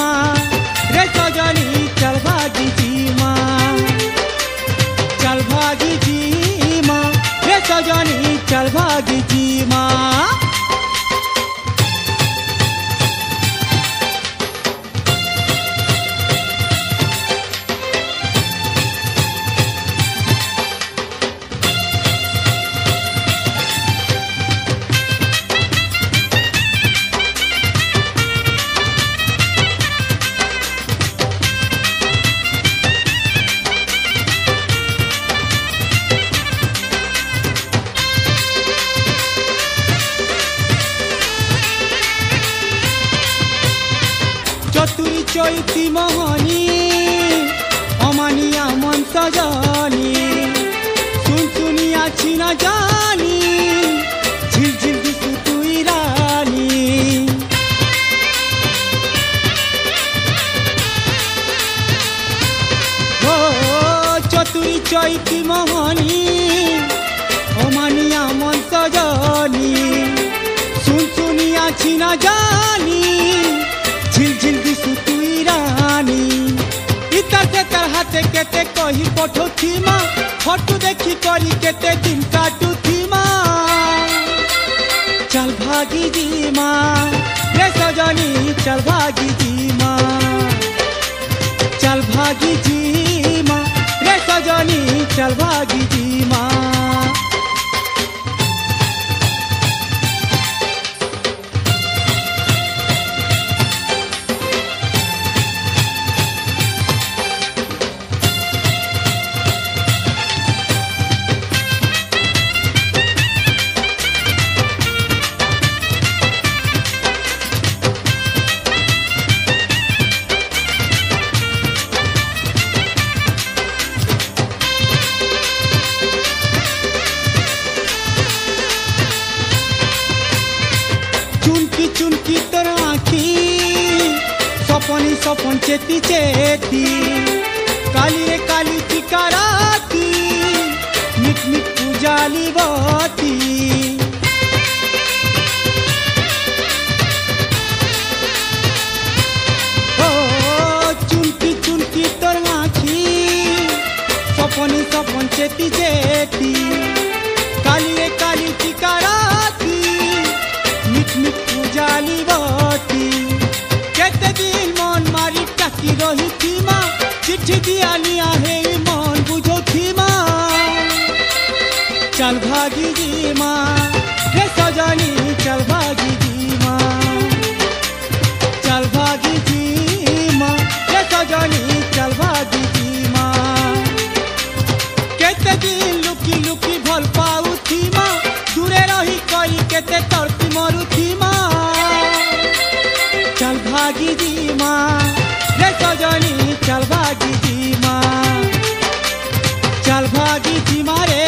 माँ रे सजनी चल भागी जी माँ, चल भागी जी माँ रे सजनी चल भागी जी माँ। चतुरी चैती मोहनी अमानिया मन सजनी सुन सुनिया छिना जानी झिलझिल दिसु तुई रानी। हो चतुरी चैती मोहनी अमानिया मन सजनी सुन सुनिया छिना जानी झिलझिल दिसु तुई रानी। इतर से तर हाथे केते कही पठो थी माँ फोटो देखी करी केते दिन काटू थी माँ। चल भागी जी माँ रे सजनी चल भागी जी माँ, चल भागी जी माँ रे सजनी चल भागी जी माँ। चुनकी चुनकी तोर आँखी सपनी सपन चेती चेती काली रे काली टीका राती मिट मिट पूजाली बाती। ओ चुनकी चुनकी तोर आँखी सपनी सपन चेती चेती काली रे काली टीका राती मिट मिट पूजाली बाती। केते दिन मन मारी टाकी रही थी माँ चिट्ठी दिया लिया है मन बुझो थी माँ। चल भागी जी माँ रे सजनी चल भागी जी माँ, चल भागी जी माँ रे सजनी चल भागी जी माँ। केते दिन लुकी लुकी भल पाऊ थी माँ दूरे रही कई केते तड़पी मरु थी माँ। चल भागी जी माँ रे सजनी चल भागी जी माँ, चल भागी जी माँ रे